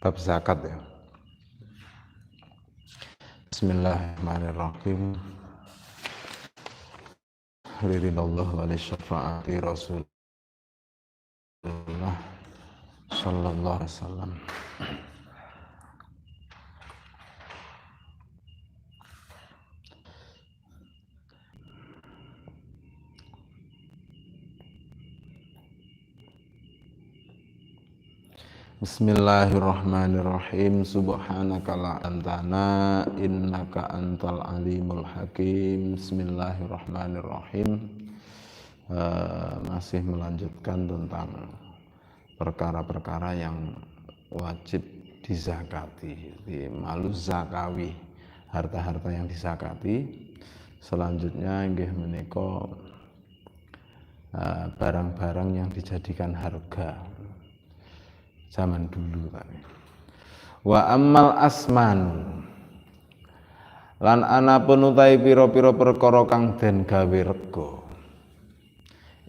Bab zakat ya. Bismillahirrahmanirrahim. Ridinallahu wa li syafaati Rasulullah sallallahu alaihi wasallam. Bismillahirrahmanirrahim. Subhanaka la antana innaka antal alimul hakim. Bismillahirrahmanirrahim. Masih melanjutkan tentang perkara-perkara yang wajib dizakati, di malus zakawi, harta-harta yang dizakati. Selanjutnya inggih menika barang-barang yang dijadikan harga zaman dulu tadi. Wa ammal asman lan anapun utahe pira-pira perkara kang den gawe rega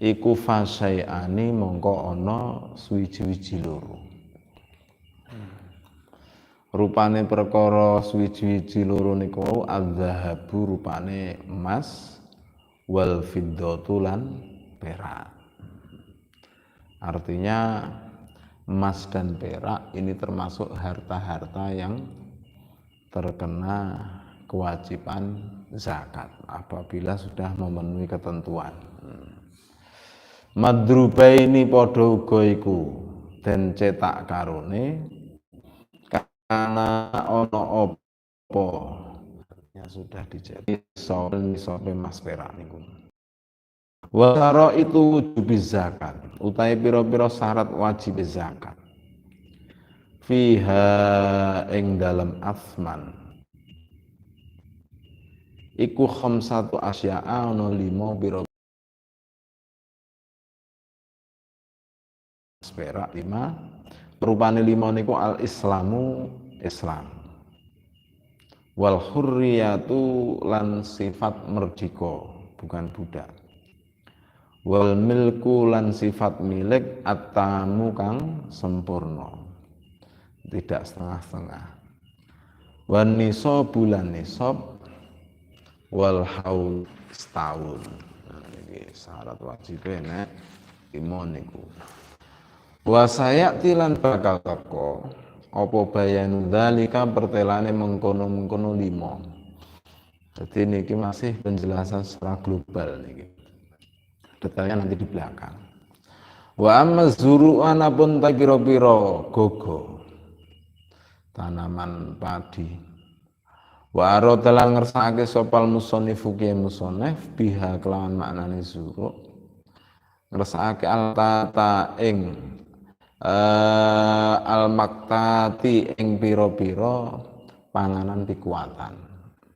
iku fasaiani mongko ana suwiji-wiji loro. Rupane perkara suwiji-wiji loro niku adzahabu rupane emas wal fiddatu lan perak. Artinya emas dan perak ini termasuk harta-harta yang terkena kewajiban zakat apabila sudah memenuhi ketentuan. Madrubaini padha uga iku den cetak karone kana ana apa ya sudah dicetak sope emas perak niku. Wasara itu wujub zakat utahe pira-pira syarat wajib zakat fiha ing dalam asman iku khamsatu asya'a ana 5 pira perak 5 rupane 5 niku al islamu Islam wal hurriyatu lan sifat merdeka bukan budak wal milku lan sifat milik at-tamu kang sempurna tidak setengah-setengah wan nisab bulan nisab wal haul setahun. Nah, ini syarat wajib nek iman niku wa sayati lan bakal teko apa bayanu dzalika pertelane mengkono-mengkono 5. Jadi niki masih penjelasan secara global niki. Detailnya nanti di belakang. Wa amma zuru'an apun ta pira-pira gogo tanaman padi. Wa arodalan ngersakake sopal musonifu ki musonef biha kelawan maknane zuru' ngersakake al-tata ing al-maktati ing pira-pira panganan pikuatan.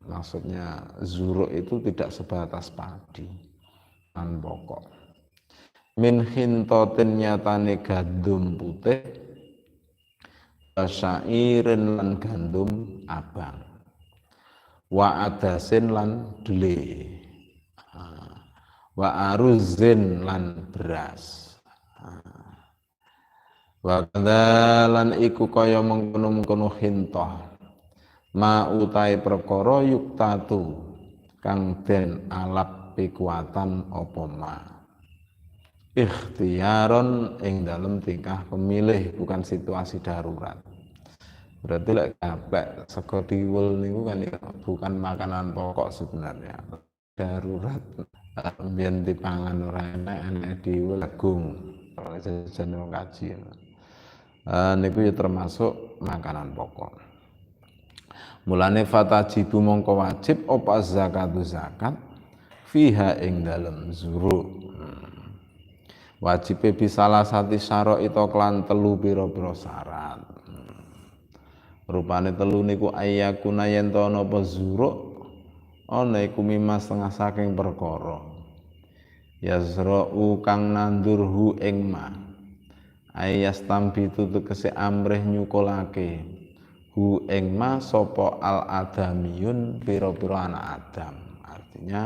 Maksudnya zuru' itu tidak sebatas padi dan pokok. Min hintotin nyatane gandum putih syairin lan gandum abang wa adasin lan dle wa aruzin lan beras wa kadzalan iku kaya mengkono-mengkono hintoh ma utai perkara yuktatu kang den alap pikuatan apa ma ikhtiaron ing dalam tingkah pemilih bukan situasi darurat. Berarti lek gapek sego diwul niku kan bukan makanan pokok sebenarnya. Darurat mbiyen dipangan ora enek diwul legung ora jajan wong kaji. Niku ya termasuk makanan pokok. Mulane fatajibu mongko wajib apa zakatu zakat fiha ing dalem zuru. Wajib bisalah sati syara itu klan telu pira-pira syarat. Rupane telu niku ayyakuna yen to ana apa zuru ana iku mimma setengah saking perkara. Yazra'u kang nandurhu ing ma. Ayyastambitu tegese amrih nyukulake hu ing ma sapa al adamiyun pira-pira anak Adam. Artinya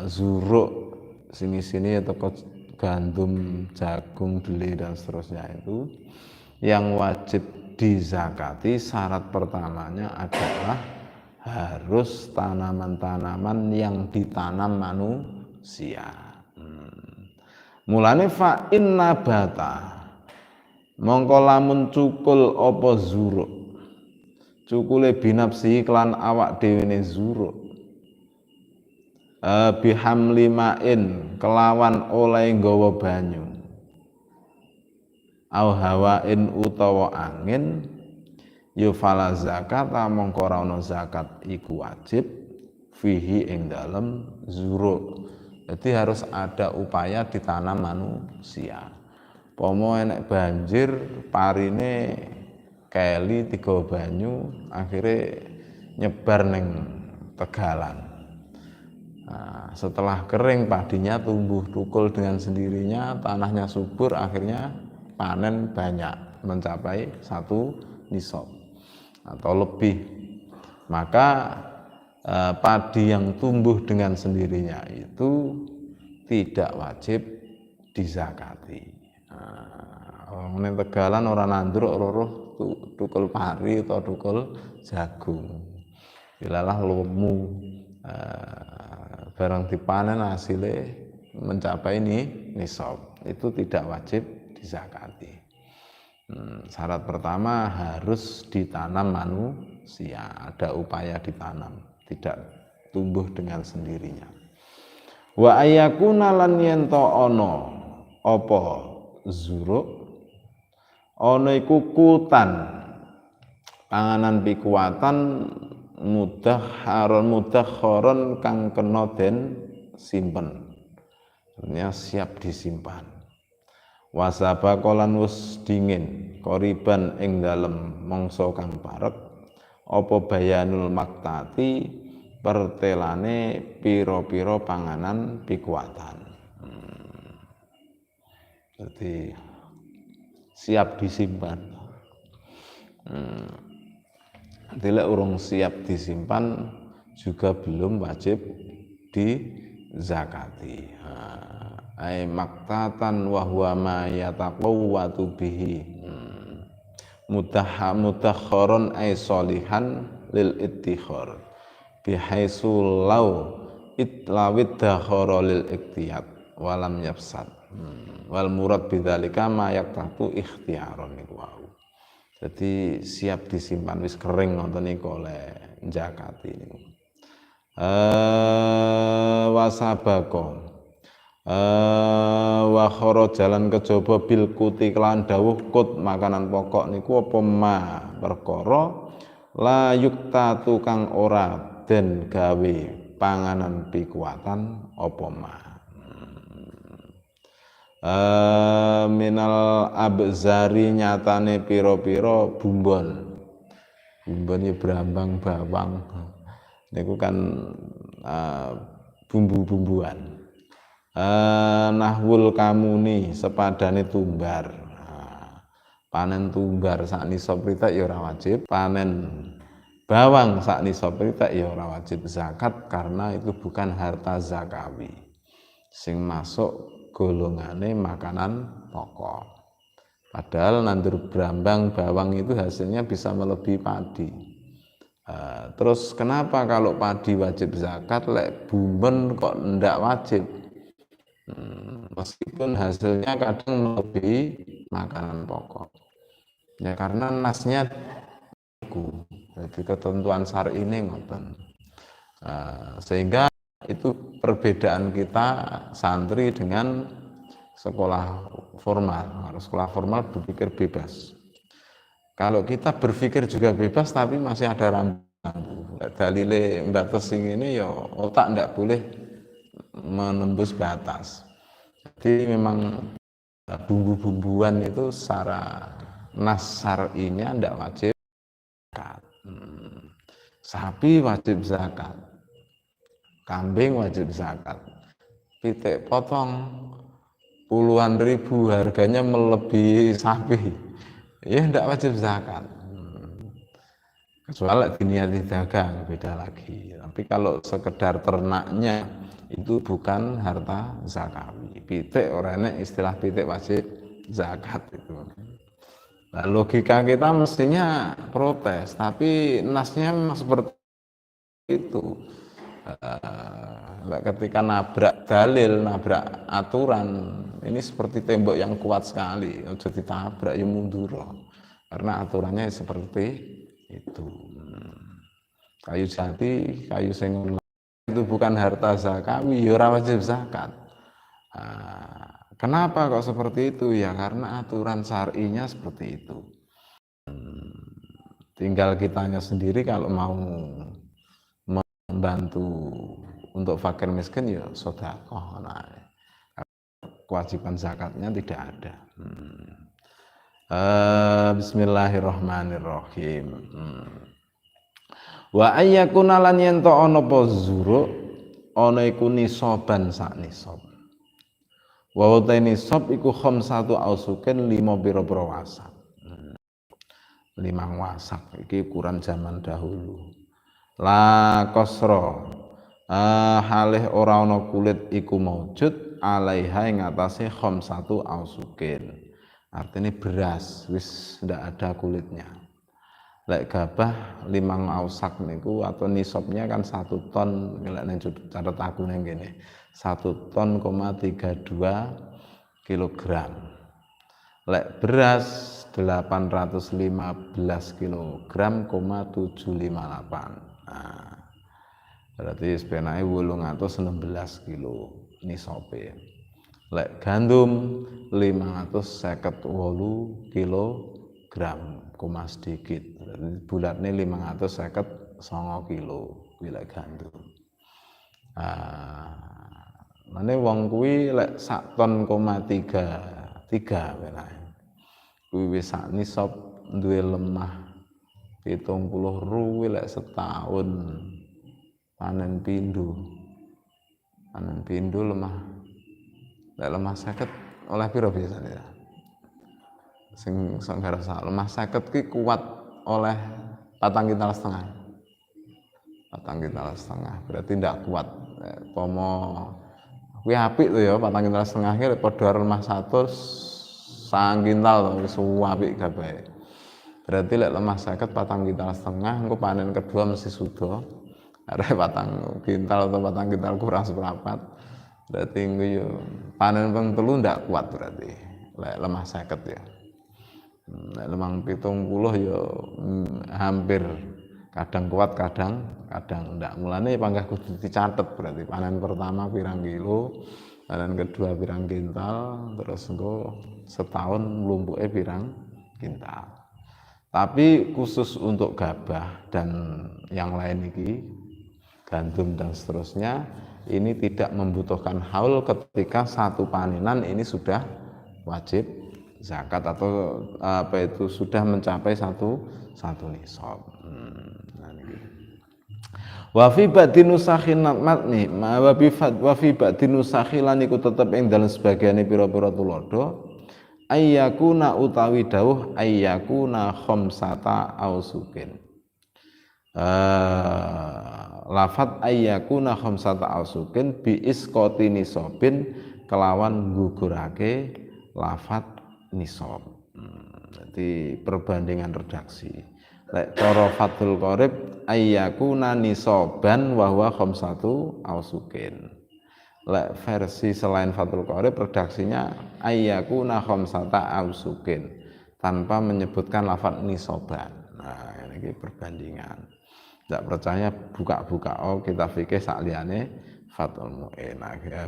zuruk sini-sini ya toko gandum, jagung, dele dan seterusnya itu yang wajib dizakati syarat pertamanya adalah harus tanaman-tanaman yang ditanam manusia. Mulane fa inna bata mongko lamun cukul apa zuruk, cukule binafsi klan awak dhewene zuruk, bihamli main kelawan oleh nggawa banyu, au hawain utawa angin, yufala zakat mongko ora ana zakat iku wajib fihi ing dalem zuruk. Jadi harus ada upaya ditanam manusia. Pomo enek banjir parine keli tiga banyu akhirnya nyebar neng tegalan. Nah, setelah kering padinya tumbuh tukul dengan sendirinya, tanahnya subur, akhirnya panen banyak mencapai 1 nisab atau lebih. Maka padi yang tumbuh dengan sendirinya itu tidak wajib dizakati. Orang tegalan orang nandur roh tukul pari atau tukul jagung, ilalah lomu barang dipanen hasilnya mencapai nisab, itu tidak wajib dizakati. Syarat pertama harus ditanam manusia, ada upaya ditanam, tidak tumbuh dengan sendirinya. Wa ayakuna lan yen to ana apa zuruk, ana iku kutan panganan pikuatan mudakharon kang kena den simpen, artinya siap disimpan. Wasaba kolan wis dingin koriban ing dalem mangsa kang parek apa bayanul maktati pertelane pira-pira panganan pikuatan. Jadi siap disimpan. Tidak urung siap disimpan juga belum wajib dizakati. Ai maktatan wa huwa ma yataqawwatu bihi. Mudakharon ay solihan lil ittikhar bihaitsu law itlawid dakhara lil iktiyat walam yafsad wal murad bidzalika ma yaqtatu ikhtiaron niku wau. Jadi siap disimpan wis kering ngoten niku oleh zakati niku. Wasabako wa khara jalan kejaba bil kuti kelan dawuh kut makanan pokok niku apa ma perkara la yukta tukang ora den gawe panganan pikuatan apa ma minal abzari nyatane pira-pira bumbon brambang bawang niku kan bumbu-bumbuan. Nahwul kamuni sepadane tumbar. Panen tumbar sak nisab ritak ya ora wajib, panen bawang sak nisab ritak ya ora wajib zakat karena itu bukan harta zakawi sing masuk golongane makanan pokok. Padahal nandur brambang bawang itu hasilnya bisa melebihi padi. Terus kenapa kalau padi wajib zakat lek bumbon kok ndak wajib? Meskipun hasilnya kadang melebihi makanan pokok ya karena nasnya jadi ketentuan syar'i ini ngoten. Sehingga itu perbedaan kita santri dengan sekolah formal. Harus sekolah formal berpikir bebas, kalau kita berpikir juga bebas tapi masih ada rambu-rambu. Dalile batas ini ya otak ndak boleh menembus batas. Jadi memang bumbu-bumbuan itu secara nas syar'inya ndak wajib zakat. Sapi wajib zakat, kambing wajib zakat, pitik potong puluhan ribu harganya melebihi sapi, ya ndak wajib zakat. Kecuali diniati dagang beda lagi. Tapi kalau sekedar ternaknya itu bukan harta zakawi. Pitik orangnya istilah pitik wajib zakat itu. Nah, logika kita mestinya protes, tapi nasnya memang seperti itu. Ketika nabrak dalil, nabrak aturan, ini seperti tembok yang kuat sekali. Ojo ditabrak ya mundur, karena aturannya seperti itu. Kayu jati, kayu sengon itu bukan harta zakawi, ya ora wajib zakat. Kenapa kok seperti itu? Ya karena aturan syar'inya seperti itu. Tinggal kitanya sendiri kalau mau membantu untuk fakir miskin ya sedekah. Nah, kewajiban zakatnya tidak ada. Bismillahirrahmanirrahim. Wa ayyakuna lan yen to ana apa zuruk ana iku nisaban sak nisab. Wa nisab iku khamsatu ausuken 5 pira-pira wasak. 5 wasak iki ukuran zaman dahulu. La kosro halih ora ana kulit iku maujud alaiha ing atase khamsatu ausuken. Artinya beras wis ndak ada kulitnya. Lek gabah 5 ausak niku atau nisabnya kan 1 ton, lek ning catet aku ning kene 1 ton, 32 kilogram. Lek beras 815 kilogram, 758. Nah, berarti sebenarnya 816 kilo nisabe. Lek gandum 558 kilogram, koma sedikit. Berarti bulatnya 559 kilo lek gandum. Mane wong kuwi lek sak ton, 3 benae. Kuwi wis sak nisab duwe lemah 70 lek setahun panen pindho. Panen pindho lemah. Lek lemah 50 oleh piro biasane ya? Sing sanggara sak lemah 50 ki kuat oleh 4,5 kintal. 4,5 kintal berarti ndak kuat. Pomo kuwi apik to ya 4,5 kintal ki padha lemah 100 sang kintal wis apik kabeh. Berarti lek lemah 50 4,5 kintal engko panen kedua mesti suda. Arek 4 kintal atau 4 kintal kurang seprapat. Berarti engko yo panen ping 3 ndak kuat berarti. Lek lemah 50 ya. Lek lemah 70 yo hampir kadang kuat kadang ndak. Mulane panggah kudu dicatet berarti panen pertama pirang kilo, panen kedua pirang kintal, terus engko setahun mlumpuke pirang kintal. Tapi khusus untuk gabah dan yang lain iki, gandum dan seterusnya, ini tidak membutuhkan haul ketika satu panenan ini sudah wajib zakat atau apa itu sudah mencapai satu nisab. Wa fi ba'di nusakhin matni wa fi ba'di nusakhilan iku tetep ing dalem sebagiane pira-pira tulodo ayyakuna utawi dawuh ayyakuna khamsata ausukin. Lafat ayyakuna khamsata ausukin bi isqati nisabin kelawan gugurake lafat nisab. Jadi perbandingan redaksi. Lek cara Fathul Qorib ayyakuna nisaban wa huwa khamsatu ausukin. Lek versi selain Fathul Qorib redaksinya ayyakuna khamsata ausukin tanpa menyebutkan lafaz nisaban. Nah, ini perbandingan. Tidak percaya buka-buka kita fikih sak liyane Fathul Mu'in,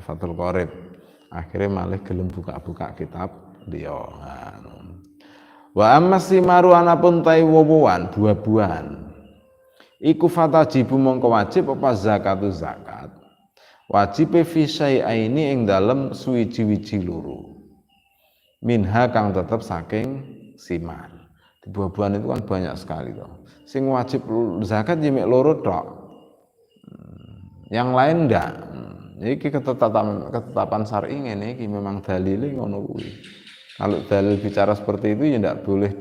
Fathul Qorib. Akhirnya malah gelem buka-buka kitab dia. Wa amma simaru anapun tai wowoan buah-buahan iku fatajibu mongko wajib apa zakatu zakat wajib fi syai'aini ing dalem suwiji-wiji loro minha kang tetep saking siman. Di buah-buahan itu kan banyak sekali toh. Sing wajib zakat ya mek loro tok. Yang lain ndak. Iki ketetapan syar'i ngene iki memang dalile ngono kuwi. Kalau dalil bicara seperti itu ya tidak boleh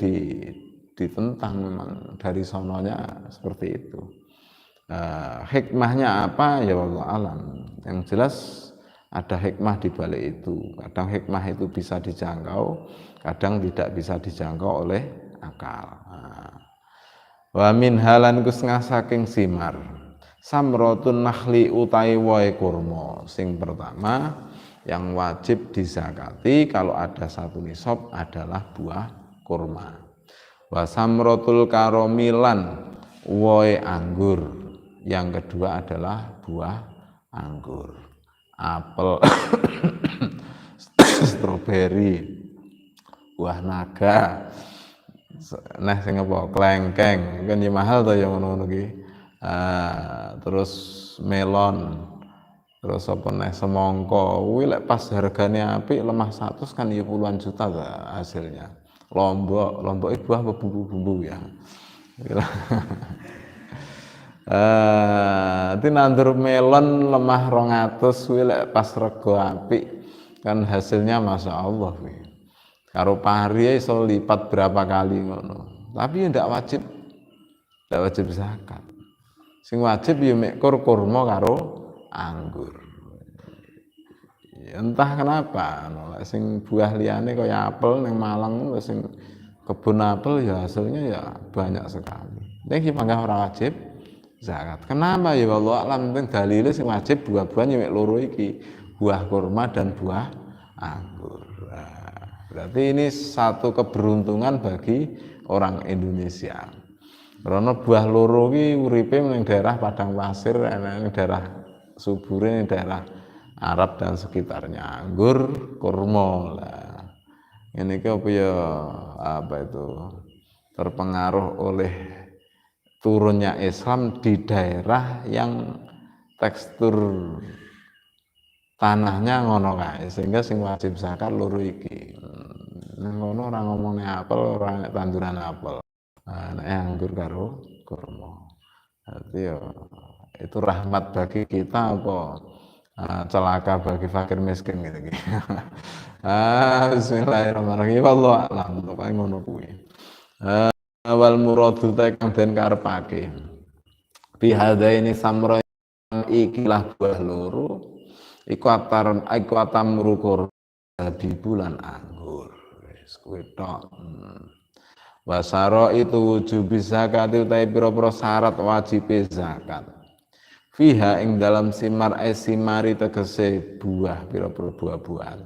ditentang, memang dari sononya seperti itu. Hikmahnya apa ya wallahu alam. Yang jelas ada hikmah di balik itu. Kadang hikmah itu bisa dijangkau, kadang tidak bisa dijangkau oleh akal. Wa min halan kusngah saking simar samrotun nakhli utai wae kurma. Sing pertama yang wajib dizakati kalau ada satu nisab adalah buah kurma. Wa samrotul karomilan wae anggur. Yang kedua adalah buah anggur, apel, stroberi, buah naga. Nah sing apa klengkeng kan ya mahal to ya ngono-ngono ki. Terus melon, terus apa neh semangka kuwi lek pas hargane apik lemah 100 kan ya puluhan juta hasilnya. Lombok itu buah bumbu-bumbu ya. Nandur melon lemah 200 kuwi lek pas rega apik kan hasilnya masya Allah kuwi. Karo pari iso lipat berapa kali ngono. Tapi ya ndak wajib zakat. Sing wajib ya mek kurma karo anggur. Ya, entah kenapa sing buah liyane kaya apel ning Malang sing kebun apel ya hasilnya ya banyak sekali. Nek iki mangga ora wajib zakat. Kenapa ya wallahu alam, penting dalile sing wajib buah-buahan ya mek loro iki, buah kurma dan buah anggur. Berarti ini satu keberuntungan bagi orang Indonesia. Karena buah loro ki uripe ning daerah padang pasir, ning daerah subure, ning daerah Arab dan sekitarnya. Anggur, kurma lah. Ini apa ya terpengaruh oleh turunnya Islam di daerah yang tekstur tanahnya ngono kae, sehingga sing wajib zakat loro iki. Ngono ora ngomongne apel, ora tanduran apel. Nek anggur karo kurma. Berarti ya itu rahmat bagi kita apa celaka bagi fakir miskin gitu. Bismillahirrahmanirrahim. Wallahu a'lam. Pokoke ngono kuwi. Awal muradu ta kang den karepake. Bi hadaini samra ikilah buah loro. Iku atamru di bulan anggur. Wis kuwi tok. Wasara itu wujub zakat utai pira-pira syarat wajib zakat. Fiha ing dalam simar simari tegese buah pira-pira buah-buahan.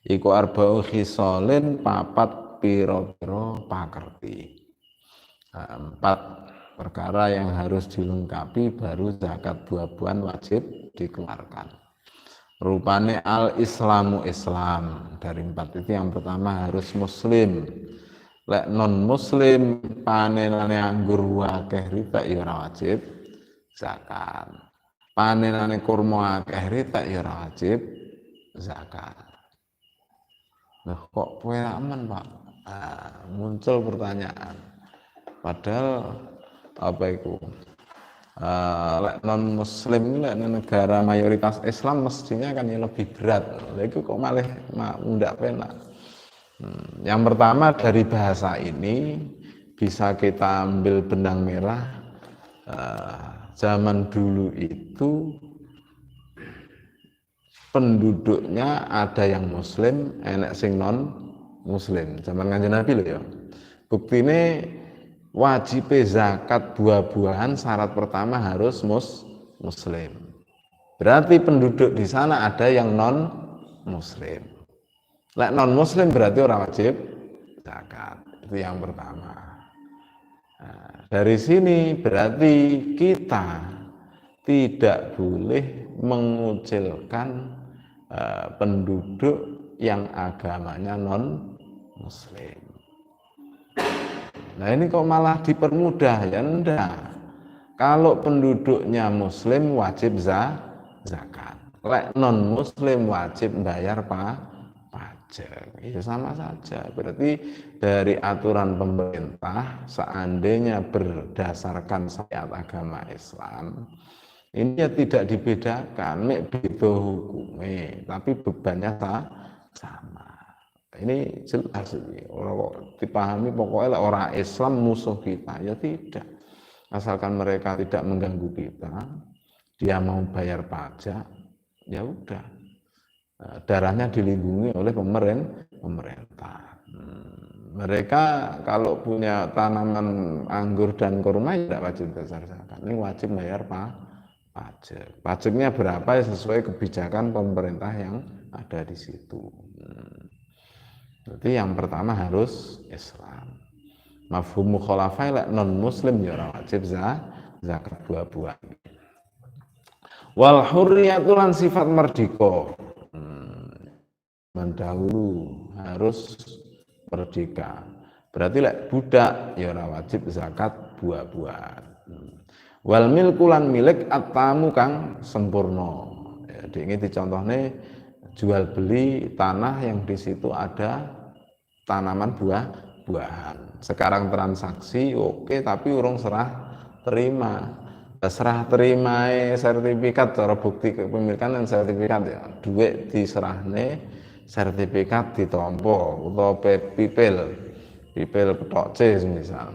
Iku arba'u khisalin papat pira-pira pakerti. 4 perkara yang harus dilengkapi baru zakat buah-buahan wajib dikeluarkan. Rupane al-islamu Islam. Dari 4 itu yang pertama harus muslim. Lek non muslim panenane anggur akeh ritek ya ora wajib zakat. Panenane kurma akeh ritek ya ora wajib zakat. Lah kok kowe aman, Pak? Muncul pertanyaan. Padahal apa itu? Lek non muslim lek negara mayoritas Islam mestinya kan ya lebih berat. Lha iku kok malah ndak penak. Yang pertama dari bahasa ini bisa kita ambil benang merah. Zaman dulu itu penduduknya ada yang muslim, enek sing non muslim. Zaman Kanjeng Nabi lho ya. Buktine wajib zakat buah-buahan syarat pertama harus muslim. Berarti penduduk di sana ada yang non muslim. Lek non muslim berarti orang wajib zakat. Itu yang pertama. Nah, dari sini berarti kita tidak boleh mengucilkan penduduk yang agamanya non muslim. Nah ini kok malah dipermudah ya enggak. Kalau penduduknya muslim wajib zakat. Lek non muslim wajib bayar pajak. Ya sama saja. Berarti dari aturan pemerintah seandainya berdasarkan syariat agama Islam ini ya tidak dibedakan, mek beda hukume, tapi bebannya sama. Ini jelas ini. Orang dipahami pokoknya orang Islam musuh kita, ya tidak. Asalkan mereka tidak mengganggu kita, dia mau bayar pajak, ya udah. Darahnya dilindungi oleh pemerintah. Mereka kalau punya tanaman anggur dan kurma ya tidak wajib bayar zakat. Ini wajib bayar pajak. Pajaknya berapa ya sesuai kebijakan pemerintah yang ada di situ. Jadi yang pertama harus Islam. Mafhum mukhalafah lek non muslim ya ora wajib zakat buah-buah. Wal hurriyatu lan sifat merdeka. Mendahulu harus merdeka. Berarti lek budak ya ora wajib zakat buah-buahan. Wal milku lan milik atamu kang sempurna. Ya, ini dicontohnya jual beli tanah yang di situ ada tanaman buah-buahan. Sekarang transaksi oke, tapi urung serah terima. Serah terima sertifikat cara bukti kepemilikan dan sertifikat ya. Duit diserahne, sertifikat ditompo utawa pipil petok C misal.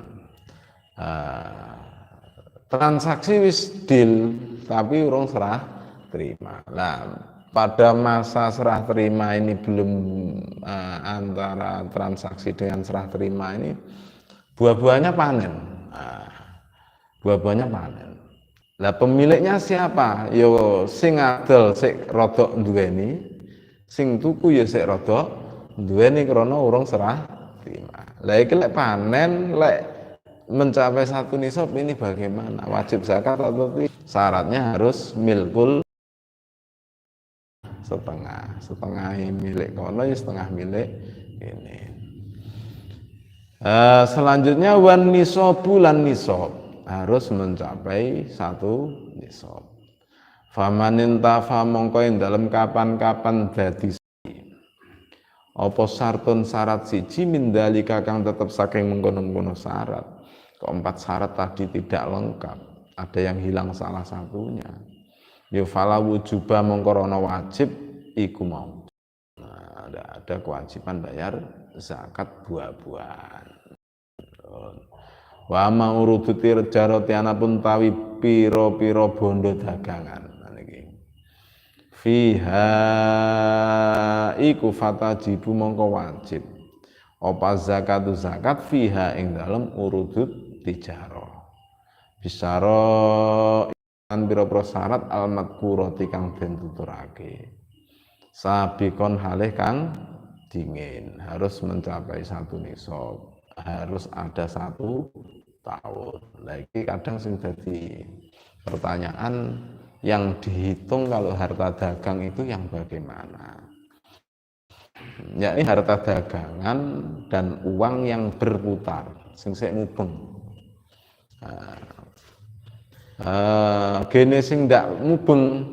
Transaksi wis deal tapi urung serah terima. Nah, pada masa serah terima ini belum antara transaksi dengan serah terima ini buah-buahnya panen. Buah-buahnya panen. Lah pemiliknya siapa? Yo sing adol sik rodok duweni, sing tuku ya sik rodok duweni krana urung serah terima. Lah iki lek panen lek mencapai satu nisab ini bagaimana? Wajib zakat atau tidak? Syaratnya harus milkul setengah milik kono ya setengah milik ini. Selanjutnya wan nisabu lan nisab harus mencapai satu nisab. Famanin tafa mongko ing dalem kapan-kapan dadi apa sartun syarat siji mindalika kang tetep saking mengkono-mengkono syarat. Keempat syarat tadi tidak lengkap, ada yang hilang salah satunya. Ya fala wujuba mongko ana wajib iku mau. Nah, ada kewajiban bayar zakat buah-buahan. Wa ma uruduti jaroti anapun tawi pira-pira bondo dagangan. Niki. Fiha iku fatajibu mongko wajib. Apa zakatu zakat fiha ing dalem urudut tijarah. Bisara kan pira-pira syarat al-madkurati kang den tuturake. Sabikon halih kang dingin, harus mencapai satu nisab, harus ada 1 tahun. Lagi kadang sing dadi pertanyaan yang dihitung kalau harta dagang itu yang bagaimana? Yakni harta dagangan dan uang yang berputar, sing sik mubeng. Gene sing ndak mubeng,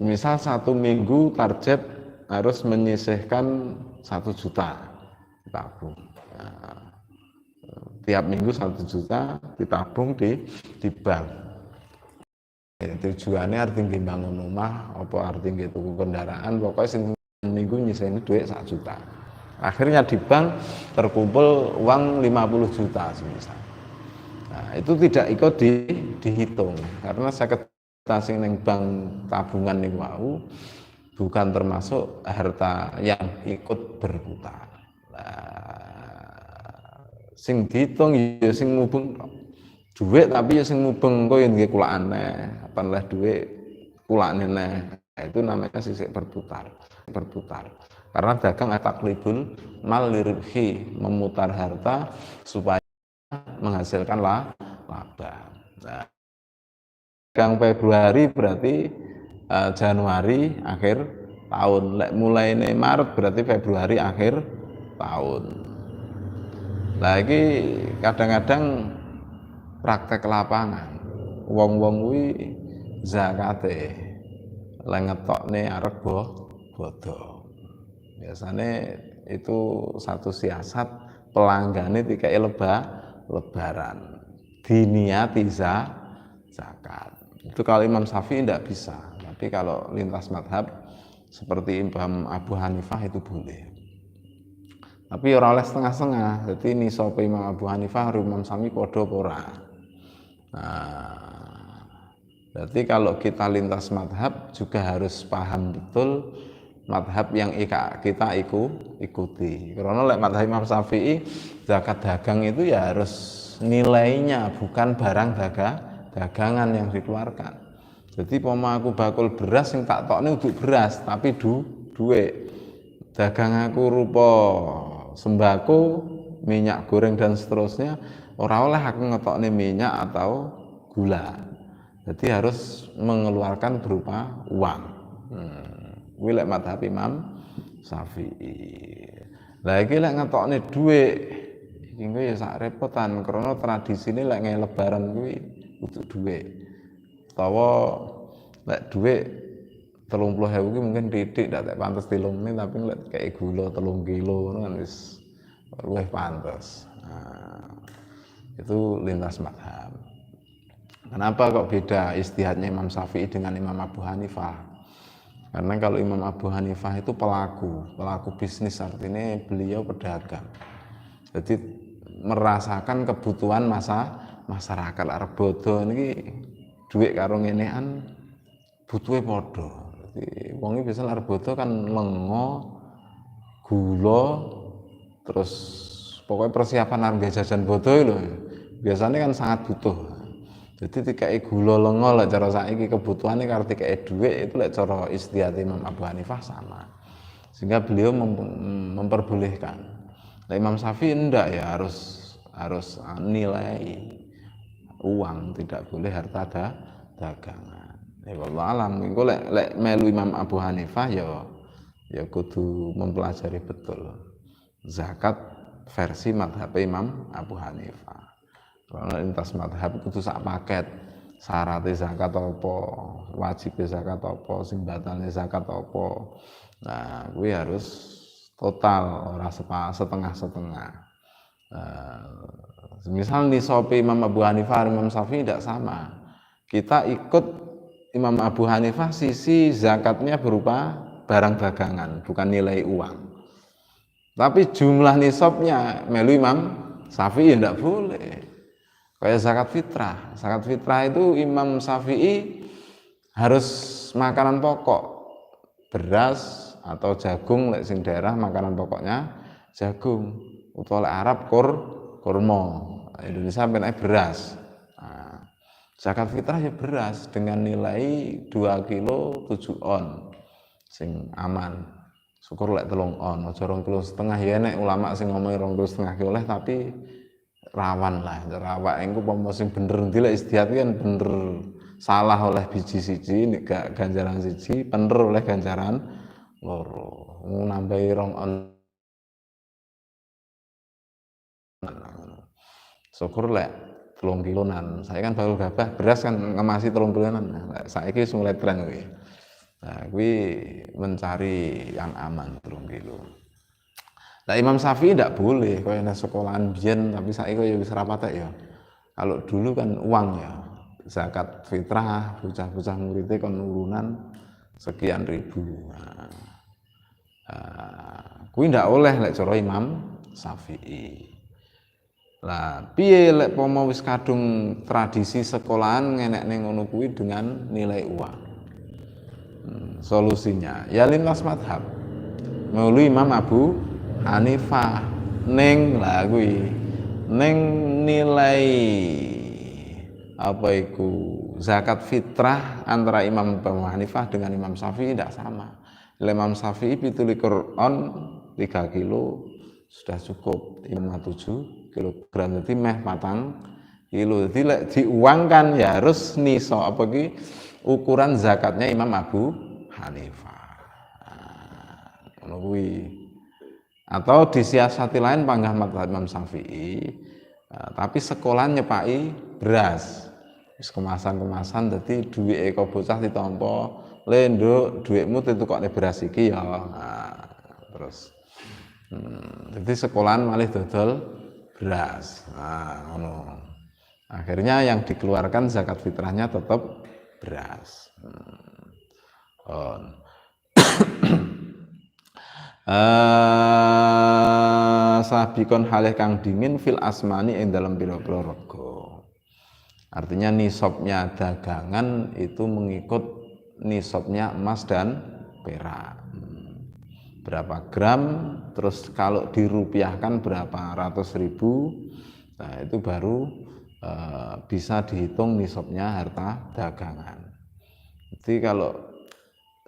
misal 1 minggu target harus menyisihkan 1 juta ditabung. Tiap minggu 1 juta ditabung di bank. Tujuannya artinya bangun rumah, apa artinya tuku kendaraan, pokoknya sing minggu nyisihkan duit 1 juta. Akhirnya di bank terkumpul uang 50 juta semisal. Nah, itu tidak ikut dihitung karena saya sing ning bank tabungan niku mau bukan termasuk harta yang ikut berputar. Nah, sing dihitung ya sing mubeng duit tapi ya sing mubeng engko ya nggih kulakane, apa duit kulakane neh. Itu namanya sisik berputar. Karena dagang taklibul mal lirhi, memutar harta supaya menghasilkan laba. Nah, dagang Februari berarti Januari akhir tahun. Lek mulai Maret berarti Februari akhir tahun. Lagi kadang-kadang praktek lapangan. Wong-wong kuwi zakate lek ngetokne arep bodho. Biasanya itu satu siasat pelanggannya dikai lebaran diniati zakat. Itu kalau Imam Syafi'i tidak bisa, tapi kalau lintas madhab seperti Imam Abu Hanifah itu boleh. Tapi ora oleh setengah-setengah. Jadi nisab Imam Abu Hanifah karo Imam Syafi'i padha apa ora. Nah, berarti kalau kita lintas madhab juga harus paham betul madhab yang kita ikuti. Karena lek madhab Imam Syafi'i zakat dagang itu ya harus nilainya, bukan barang dagangan yang dikeluarkan. Jadi poma aku bakul beras yang tak tokne untuk beras, tapi duit. Dagang aku rupa sembako, minyak goreng dan seterusnya, ora oleh aku ngetokne minyak atau gula. Jadi harus mengeluarkan berupa uang. Kuwi lek madhab Imam Syafi'i. Lah iki lek ngetokne dhuwit, iki kuwi ya sak repotan karena tradisine lek nge lebaran kuwi kudu dhuwit. Utawa lek dhuwit 30.000 ki mungkin titik ndak pantes 3 menit, tapi lek kayak gula 3 kilo ngono kan wis luwih pantes. Nah, itu lintas madhab. Kenapa kok beda istihadnya Imam Syafi'i dengan Imam Abu Hanifah? Karena kalau Imam Abu Hanifah itu pelaku bisnis, artinya beliau pedagang. Jadi merasakan kebutuhan masyarakat. Arep bodo niki dhuwit karo ngenean butuhe padha. Jadi wong iki biasa arep bodo kan lenga, gula, terus pokoknya persiapan arep jajan bodo lho. Biasanya kan sangat butuh. Jadi dikai gula lenga lah cara saiki kebutuhannya karo dikai dhuwit itu lek cara istihad Imam Abu Hanifah sama. Sehingga beliau memperbolehkan. Nah, Imam Syafi'i enggak ya, harus nilai uang, tidak boleh harta dagangan. Ya wallah alam, engko lek melu Imam Abu Hanifah ya kudu mempelajari betul zakat versi madhab Imam Abu Hanifah. Karena lintas madhab kudu sak paket, syaratnya zakat apa, wajibnya zakat apa, sing batalnya zakat apa. Nah, kuwi harus total, ora setengah-setengah. Misal nisopi Imam Abu Hanifah, Imam Syafi'i tidak sama. Kita ikut Imam Abu Hanifah sisi zakatnya berupa barang dagangan, bukan nilai uang. Tapi jumlah nisabnya melu Imam Syafi'i tidak boleh. Kayak zakat fitrah. Zakat fitrah itu Imam Syafi'i harus makanan pokok, beras atau jagung, lek sing daerah makanan pokoknya jagung. Utawa lek Arab kurma. Indonesia penake beras. Nah, zakat fitrah ya beras dengan nilai 2 kilo 7 on. Sing aman. Syukur lek 3 on, aja 2,5 kilo ya nek ulama sing ngomong 2,5 kilo tapi rawan lah, rawak engko pomo sing bener ndi lek istihad kan bener salah oleh biji siji, nek gak ganjaran siji, bener oleh ganjaran loro. Nambahi 2 on. Syukur lek 3 kilonan. Saya kan baru gabah beras kan ngemasi 3 kilonan. Nah, saiki wis mulai tren kuwi. Nah, kuwi mencari yang aman 3 kilo. Nah, Imam Syafi'i tidak boleh kaya sekolahan biyen, tapi saiki ya wis rapatek ya. Kalau dulu kan uang ya. Zakat fitrah bocah-bocah muridé kon urunan sekian ribu. Kuwi ndak oleh lek cara Imam Syafi'i. Lah, piye lek pomo wis kadung tradisi sekolahan ngenekne ngono kuwi dengan nilai uang? Solusinya ya lintas madhab. Meuli Imam Abu Hanifah ning lah kuwi ning nilai apa iku zakat fitrah antara Imam Abu Hanifah dengan Imam Syafi'i tidak sama. Imam Syafi'i 17 on 3 kilo sudah cukup, 57 kilogram, jadi meh 4 kilo. Jadi lek diuangkan ya harus niso apa ki ukuran zakatnya Imam Abu Hanifah. Ngono kuwi. Atau disiasati lain panggah madhab Imam Syafi'i, tapi sekolah nyepaki beras wis kemasan dadi duwike kok bocah ditampa le nduk duitmu ditukokne beras iki ya. Terus jadi sekolahan malih dodol beras. Nah, ngono. Akhirnya yang dikeluarkan zakat fitrahnya tetap beras. Sabikon halih kang dingin fil asmani ing dalam pira-pira rega. Artinya nisabnya dagangan itu mengikut nisabnya emas dan perak. berapa gram, terus kalau dirupiahkan berapa ratus ribu, nah itu baru bisa dihitung nisabnya harta dagangan. Jadi kalau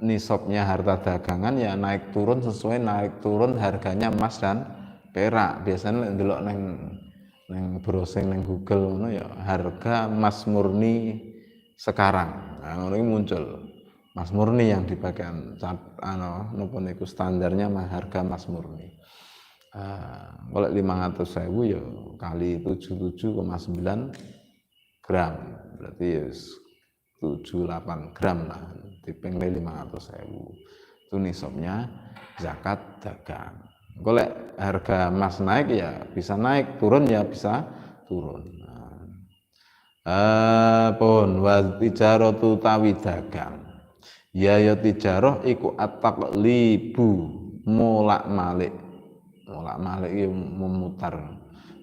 nisabnya harta dagangan ya naik turun sesuai naik turun harganya emas dan perak. Biasanya ndelok neng browsing neng Google ngono ya harga emas murni sekarang. Nah, ngono muncul emas murni yang di bagian napa niku standarnya harga emas murni. Kalau 500.000 ya kali 77,9 gram berarti ya 78 gram lah dipengli 500.000 itu nisabnya zakat dagang. Kalau harga emas naik ya bisa naik, turun ya bisa turun. Pun wa tijaratu tawi dagang ya tijarah iku at-taqlibu molak-malik ya memutar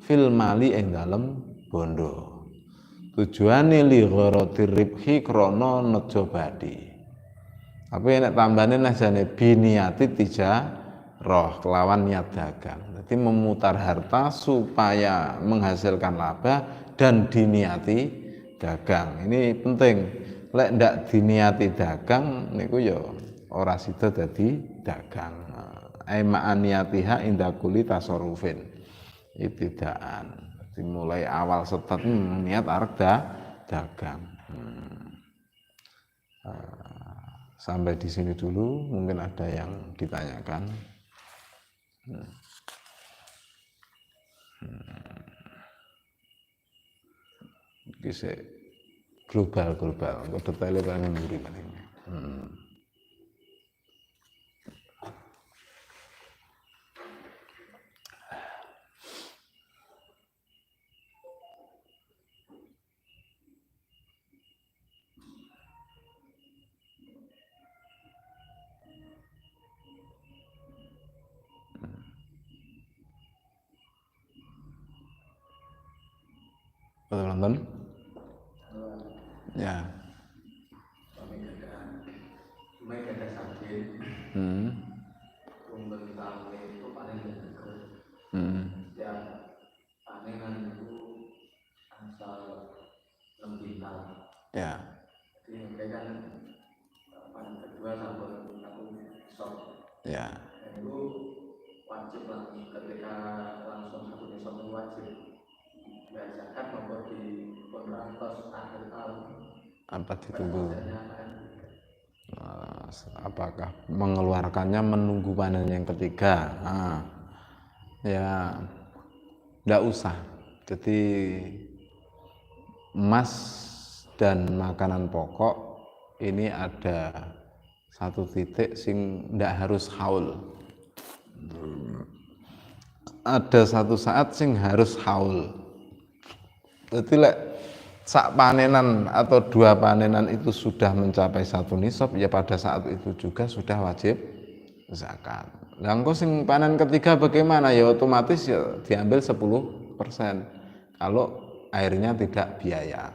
fil mali ing dalem bondo tujuane li gharadhir ribhi krana nejo badi. Tapi nek tambane najane biniati tijarah kelawan niat dagang. Jadi memutar harta supaya menghasilkan laba dan diniati dagang. Ini penting. Lek ndak diniati dagang niku ya ora sida dadi dagang. Ma'aniyatiha inda kulli tasarrufin. Ibtidaan. Dimulai awal setet niat arep dagang. Sampai di sini dulu, mungkin ada yang ditanyakan. Bisa global, kok detailnya paling mburi paling. Betul nonton? Ya. Cuma ada sakit. Rumput tahu itu paling dekat. Ya, panenan itu asal 6 bintang. Ya. Jadi mereka kan panen kedua sampai satu nisab. Ya. Dan itu wajib lah ketika langsung satu nisab itu wajib. Ya zakat maupun di kontraktos akhir tahun. Apa ditunggu? Apakah mengeluarkannya menunggu panen yang ketiga? Ya tidak usah. Jadi emas dan makanan pokok ini ada satu titik sing tidak harus haul. Ada satu saat sing harus haul. Jadi lek sak panenan atau dua panenan itu sudah mencapai satu nisab, ya pada saat itu juga sudah wajib zakat. Lah engko sing panen ketiga bagaimana? Ya otomatis ya diambil 10%. Kalau airnya tidak biaya.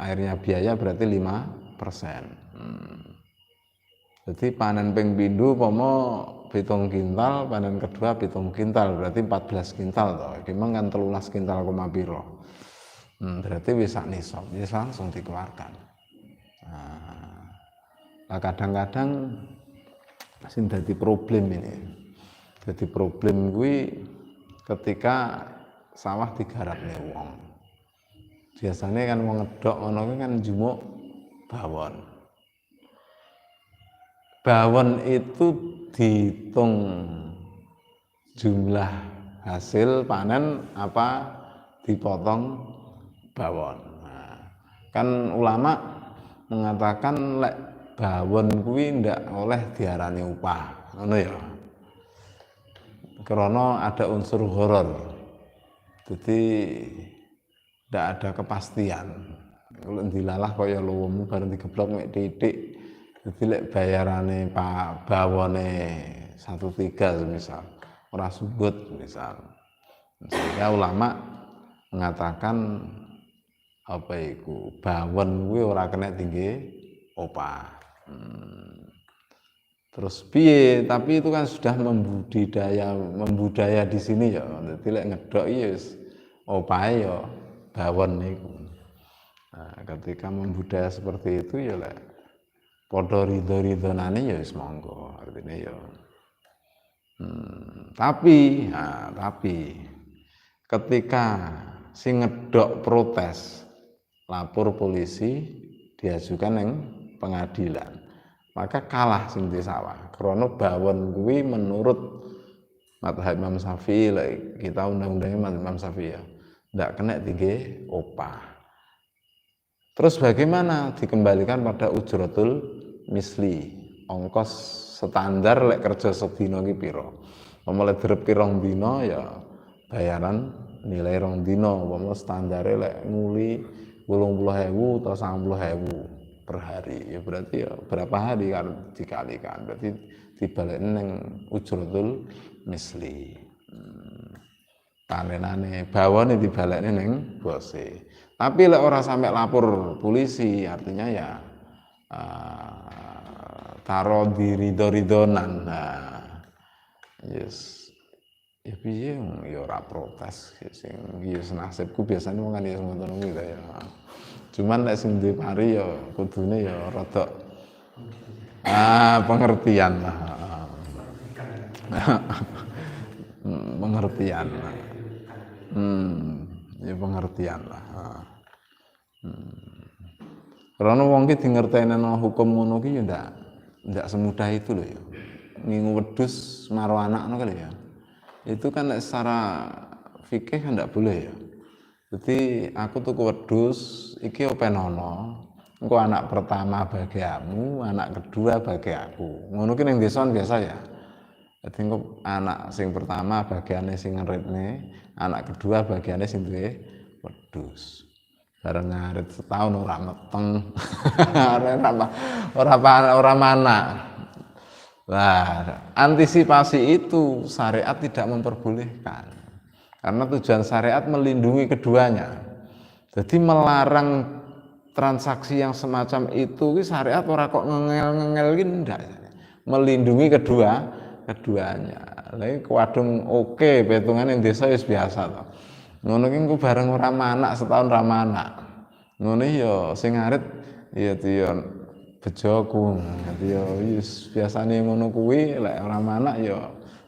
Airnya biaya berarti 5%. Jadi panen ping pindho umpama 7 kintal, panen kedua 7 kintal, berarti 14 kintal toh. Iki kan 13 kintal koma piro. Berarti bisa nisab, bisa langsung dikeluarkan. Nah, kadang-kadang sing dadi problem ini. Jadi problem gue ketika sawah digarapne wong. Biasanya kan wong ngedok ngono kan jumuk bawon. Bawon itu dihitung jumlah hasil panen apa dipotong bawon. Nah, kan ulama mengatakan lek bawon kuwi ndak oleh diarani upah, ngono ya. Karena ada unsur horor. Jadi ndak ada kepastian. Kalau dilalah kaya lowomu bareng digeblok mek titik. Jadi lek bayarane Pak bawone 1,3 misal, ora subut misal. Sehingga ulama mengatakan apa iku bawon kuwi ora kena tinggi opah. Terus piye, tapi itu kan sudah membudaya di sini ya. Dadi lek ngedok ya wis opahe ya bawon niku. Nah, ketika membudaya seperti itu ya lek padha ridho-ridhonane ya wis monggo, artine ya. Tapi ketika sing ngedok protes lapor polisi diajukan yang pengadilan, maka kalah sing di sawah karena bawon kuwi menurut mazhab Imam Syafi'i, kita undang-undangnya Imam Syafi'i ya ndak kena tinggi opah. Terus bagaimana? Dikembalikan pada ujratul misli, ongkos standar lek kerja sedina ki pira. Pemulai direp ki 2 dina ya bayaran nilai 2 dina, umpama standare lek nguli 80.000 atau 90.000 per hari. Ya berarti ya berapa hari kan dikalikan. Berarti dibalekne ning ujratul misli. Panenane bawone dibalekne ning bose. Tapi lek ora sampai lapor polisi, artinya ya taro di ridho-ridhonan. Nah, yes. Ya piye ya ora protes sing ya nasibku biasanya wong kan ya ngono gitu ya. Cuman lek sing duwe pari ya kudune ya rada pengertian lah. Pengertian lah. Ya pengertian lah. Karena wong ki dingerteni hukum ngono ki ya ndak semudah itu loh ya. Ngingu wedhus maro anakno kali ya. Itu kan secara fikih kan ndak boleh ya. Jadi aku tuku wedhus iki openono. Engko anak pertama bagi kamu, anak kedua bagi aku. Ngono ki ning desa biasa ya. Jadi engko anak sing pertama bagiane sing ngeritne, anak kedua bagiane sing duwe wedhus. Bareng ngarit setahun ora meteng. ora mana. Nah, antisipasi itu syariat tidak memperbolehkan. Karena tujuan syariat melindungi keduanya. Jadi melarang transaksi yang semacam itu syariat ora kok ngengel-ngengel iki ndak. Melindungi keduanya. Lha kuwadung oke, petungan yang desa wis biasa to. Ngono ki engko bareng ora manak setahun ora manak. Ngono ya sing ngarit ya bejoku. Dadi ya wis biasane ngono kuwi lek ora manak ya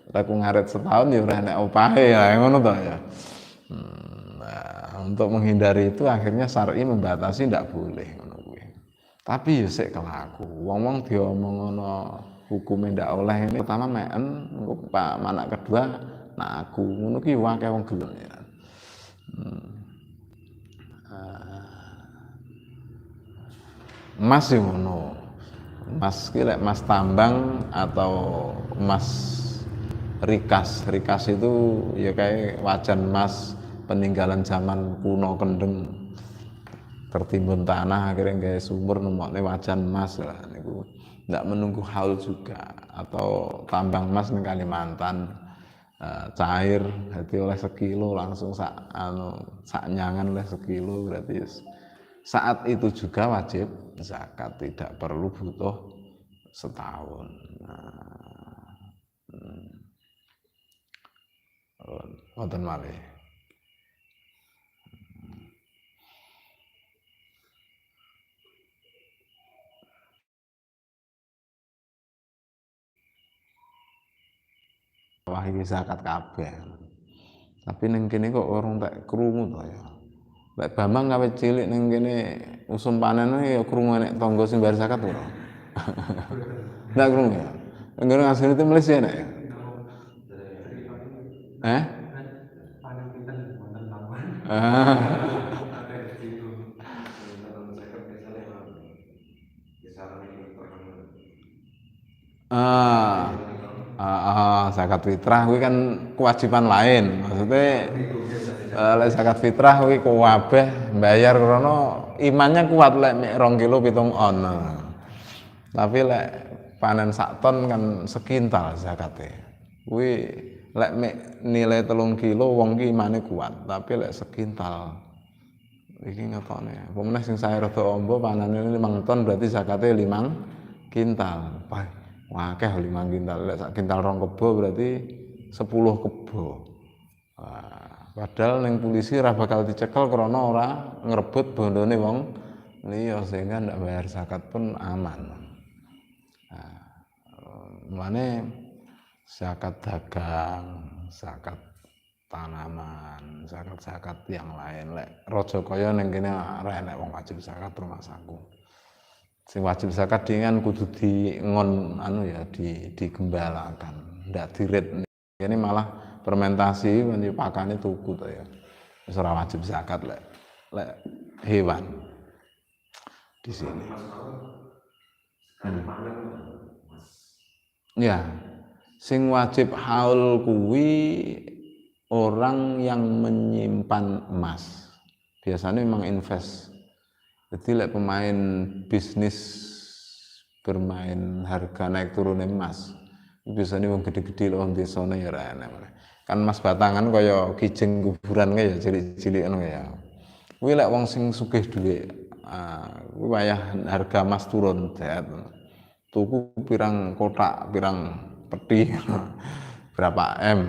aku ngarit setahun ya ora enek opahe ya ngono to ya. Nah, untuk menghindari itu akhirnya syar'i membatasi ndak boleh ngono kuwi. Tapi ya sik kelaku. Wong-wong diomong ngono hukume ndak oleh ini pertama meken engko Pak anak kedua nah aku ngono ki wae wong gelem ya. Emas sih ngono. Emas ki lek emas tambang atau emas rikas. Rikas itu ya kayak wajan emas peninggalan zaman kuno kendeng tertimbun tanah akhirnya kayak sumur nemokne wajan emas lah niku. Ndak menunggu haul juga atau tambang emas ning Kalimantan cair jadi oleh sekilo langsung sak nyangan oleh sekilo berarti saat itu juga wajib zakat, tidak perlu butuh setahun. Wonten malih. Wah iki zakat kabeh. Tapi ning kene kok orang tak krungu to ya. Lek Bambang kawit cilik ning kene usum panen ya krungu nek tangga sing bayar zakat ora. Ndak krungu ya. Enggak ngasih itu Malaysia nek ya. Panen pinten wonten Bambang. Zakat fitrah kuwi kan kewajiban lain. Maksudnya lek zakat fitrah kuwi kabeh mbayar karena imannya kuat lek mek 2 kilo 7 on. Tapi lek panen sak ton kan sekintal zakate. Kuwi lek mek nilai 3 kilo wong ki imane kuat, tapi lek sekintal iki ngetokne. Pemenah sing saya rada amba panane 5 ton berarti zakate 5 kintal. Akeh 5 kintal. Lek sak kintal 2 kebo berarti 10 kebo. Padahal ning polisi ora bakal dicekel krana ora ngrebut bondone wong liya sehingga ndak bayar zakat pun aman. Mulane zakat dagang, zakat tanaman, zakat-zakat yang lain. Lek raja kaya ning kene ora enek wong wajib zakat rumah saku. Sing wajib zakat dengan kudu ngon digembalakan, ndak dirit. Ini malah fermentasi pakane tuku to ya. Wis ora wajib zakat lek hewan di sini. Ya, sing wajib haul kuwi orang yang menyimpan emas. Biasanya memang invest. Jadi lek pemain bisnis bermain harga naik turun emas, biasanya wong gede-gede wong desane ya ora enak. Kan emas batangan kaya kijing kuburan kaya cilik-cilik ngono ya. Kuwi lek wong sing sugih dhuwit, kuwi wayah harga emas turun dat. Tuku pirang kotak, pirang peti, berapa M.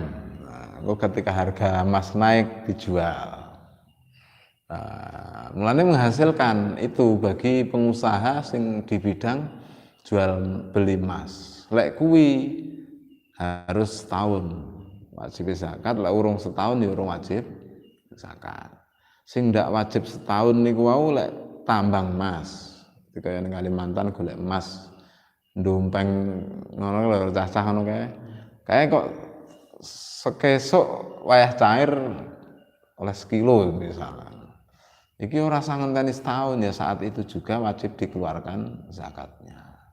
Ketika harga emas naik dijual. Mulanya menghasilkan itu bagi pengusaha sing di bidang jual beli emas. Lek kuwi harus setahun wajib zakat, lek urung setahun ya urung wajib zakat. Sing ndak wajib setahun niku wau lek tambang emas. Kaya ning Kalimantan golek emas ndompeng ngono lho cacah ngono kae. Kae kok sekesuk wayah cair oleh sekilo misalnya. Iki ora usah ngenteni setahun ya, saat itu juga wajib dikeluarkan zakatnya.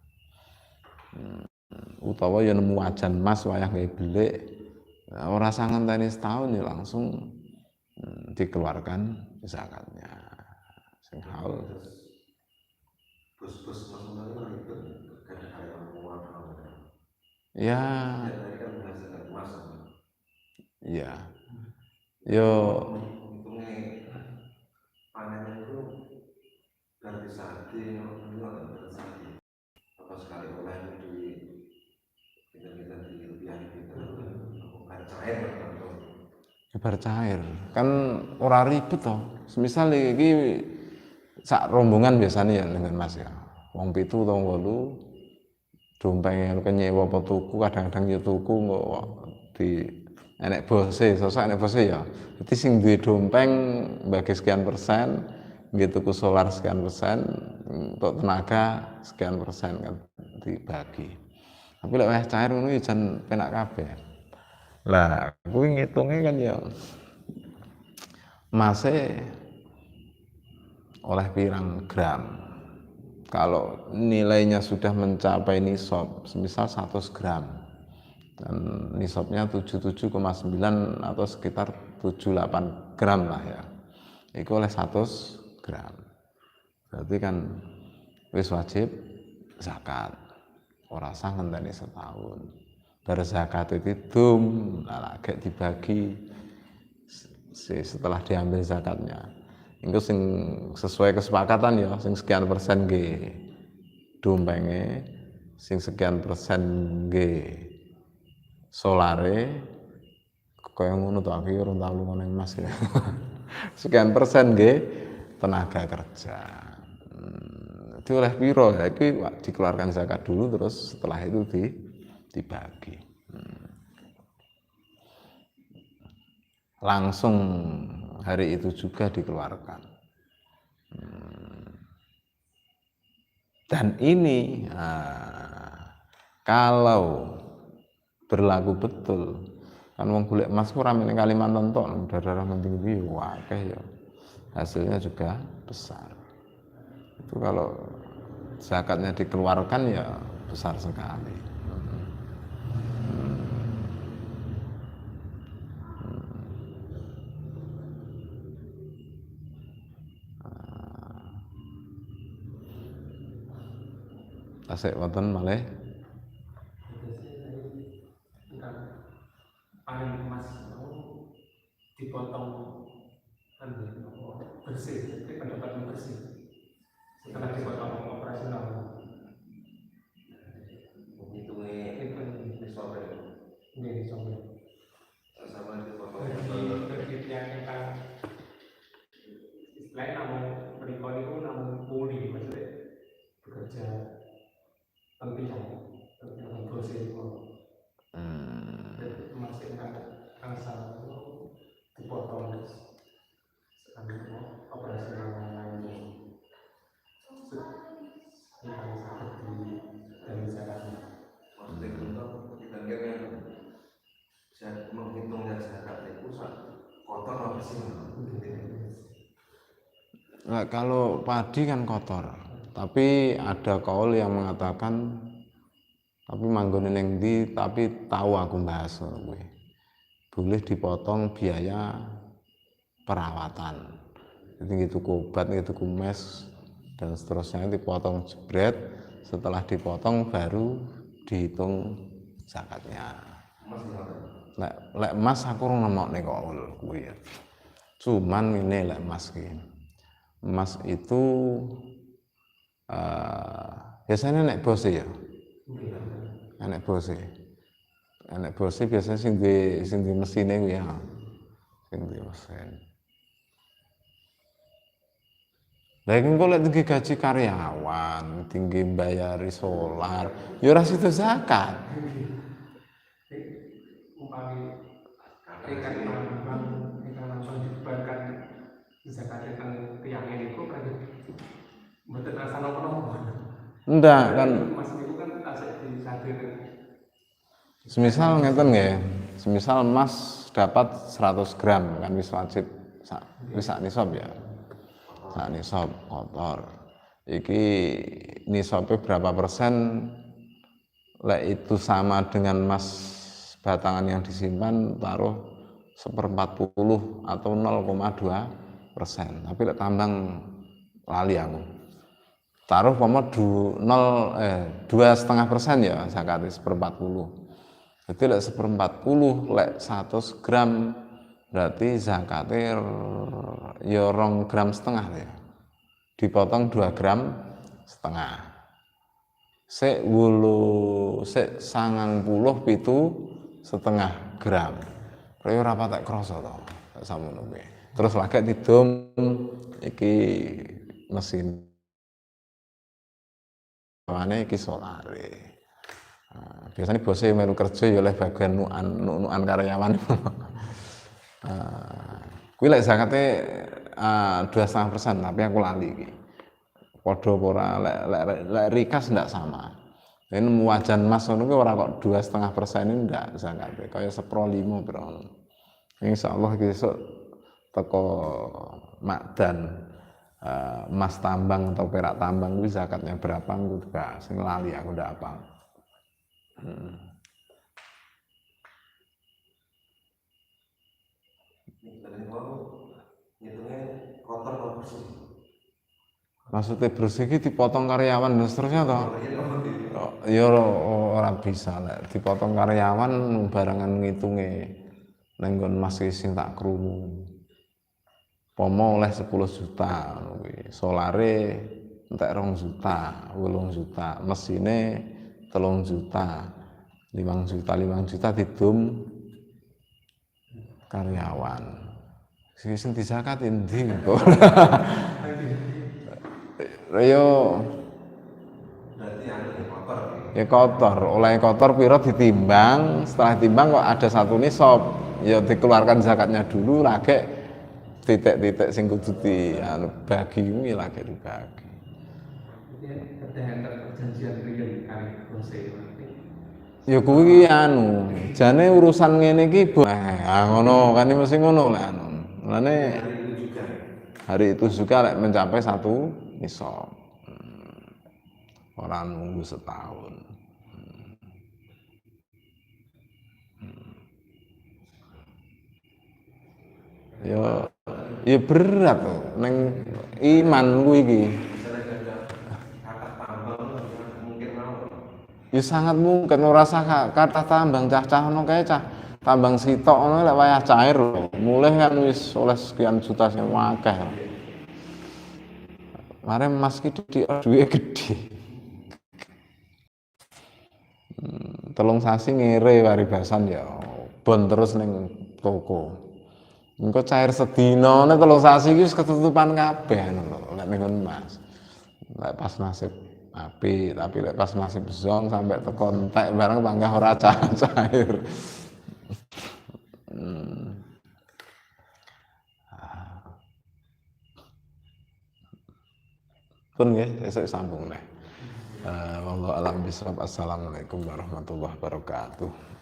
Utawa ya nemu wajan emas wayah gawe belik, ora usah ngenteni setahun ya langsung dikeluarkan zakatnya. Sing haul. Bos-bos masing-masing kan itu kadang ada yang menguat Ya. Tadi kan menghasilkan emas. Iya. Yo panennya itu ganti sehati, ganti sehati. Apa sekali oleh kita di rupiah kita cair atau bar cair kan ora ribet toh. Semisal iki sak rombongan biasanya ya dengan Mas ya. Wong 7 atau 8 dompenge kenyewa apa tuku, kadang-kadang ya tuku kok di enek bose, sosok enek bose ya. Jadi sing duwe dompeng bagi sekian persen, nggih tuku solar sekian persen, untuk tenaga sekian persen kan dibagi. Tapi lek wayah cair ngono ya jan penak kabeh. Lah, kuwi ngitunge kan ya masih oleh pirang gram. Kalau nilainya sudah mencapai nisab, semisal 100 gram, dan nisabnya 77,9 atau sekitar 78 gram lah ya, itu oleh 100 gram. Berarti kan wis wajib zakat, ora usah ngenteni setahun. Bar zakat itu lagi dibagi setelah diambil zakatnya. Itu sing sesuai kesepakatan ya, sing sekian persen nggih dompenge, sing sekian persen nggih solare, kaya ngono to aku ora tau lunga ning Mas ya. Sekian persen nggih tenaga kerja. Itu oleh piro ya, itu dikeluarkan zakat dulu terus setelah itu dibagi. Langsung hari itu juga dikeluarkan. Dan ini kalau berlaku betul, kan wong golek emas ku rame ning Kalimantan tok, daerah ngendi-endi akeh ya. Hasilnya juga besar. Itu kalau zakatnya dikeluarkan ya besar sekali. Tasik wonten malih. Paling emas mau dipotong bersih, jadi pendapatan bersih setelah dipotong operasional. menghitungnya Ini coba. sama dipotong Bagi yang kita istilahnya namun berikut itu namun muli maksudnya bekerja penting yang proses itu masih angsa dipotong operasional lain yang seperti dari zakat. maksudnya untuk dibandingkan yang saya menghitung dari zakat itu kotor apa sih? Nah, kalau padi kan kotor, tapi ada kaul yang mengatakan tapi manggone ning ndi tapi tahu aku bahas kowe. Boleh dipotong biaya perawatan. Jadi tuku obat, tuku mes dan seterusnya dipotong jebret, setelah dipotong baru dihitung zakatnya. Lek emas aku ora nemokne kaul kuwi ya. Cuman ini lek emas ki. Emas itu biasanya nek bose ya. Nek bose. Nek bose biasanya sing di mesine kuwi ya. Sing di mesin. Lah iki kok lek tinggi gaji karyawan, tinggi bayari solar, ya ora situ zakat. Umpami ikan langsung dibebankan zakat tentang tiang ini itu kan betul rasa nopo-nopo. Ndak kan Mas itu kan aset di sadir. semisal ngeten nggih, semisal emas dapat 100 gram kan wis wajib sak nisab ya. Sak nisab kotor. Iki nisabnya berapa persen? Lek itu sama dengan emas batangan yang disimpan taruh 1/40 atau 0,2%. Tapi lek tambang lali aku. Taruh pamot 2,5% ya zakatnya 1/40. Jadi lek 1/40 lek 100 gram berarti zakatnya ya 2,5 gram ya. Dipotong 2,5 gram. Sik 97,5 gram. Kaya ora patek krasa to, samono kuwi. Terus lagi didom iki mesin wane iki solare. Biasanya bosnya melu kerja ya oleh bagian nuan karyawan. Kuwi lek zakate 2,5%, tapi aku lali iki. Padha ora lek rikas ndak sama. Ini wajan emas ngono kuwi ora kok 2,5% ini ndak zakate, kaya 1/5 bro. Insyaallah besok teko makdan emas tambang atau perak tambang kuwi zakatnya berapa engko juga sing lali aku ndak apa. Dari mau ngitungnya kotor atau bersih? Maksudnya bersih iki dipotong karyawan dan seterusnya toh? Ya ora bisa lek dipotong karyawan barangan ngitunge nang nggon emas sing tak krungu. Pomo oleh 10 juta kuwi. Solare entek 2 juta, 8 juta, mesine 3 juta. 5 juta didum karyawan. Sing disakati endi kok. Yo Berarti kotor. ya kotor, oleh kotor piro ditimbang, setelah timbang kok ada satu nisab, ya dikeluarkan zakatnya dulu lagi titik-titik sing kudu bagi kuwi lagi dibagi. Ada yang perjanjian real kali proses. Ya kuwi jane urusan ngene iki ngono kan mesti ngono lek Mulane hari itu juga lek mencapai satu nisab. Orang nunggu setahun. Ya berat tuh neng iman kuwi iki. Ya sangat mungkin ora sah kata tambang cah-cah ono kae cah tambang sitok ono lek wayah cair mulai kan wis oleh sekian juta sing akeh. Mare emas ki duwe gede. telung sasi ngire paribasan ya bon terus ning toko. Engko cair sedina nek telung sasi iki wis ketutupan kabeh ngono lho lek ning Mas. Lek pas nasib api, tapi lek pas nasib zong sampai teko entek barang panggah ora cair. Pun nggih esuk sambung neh. Wallahu a'lam bishawab. Assalamualaikum warahmatullahi wabarakatuh.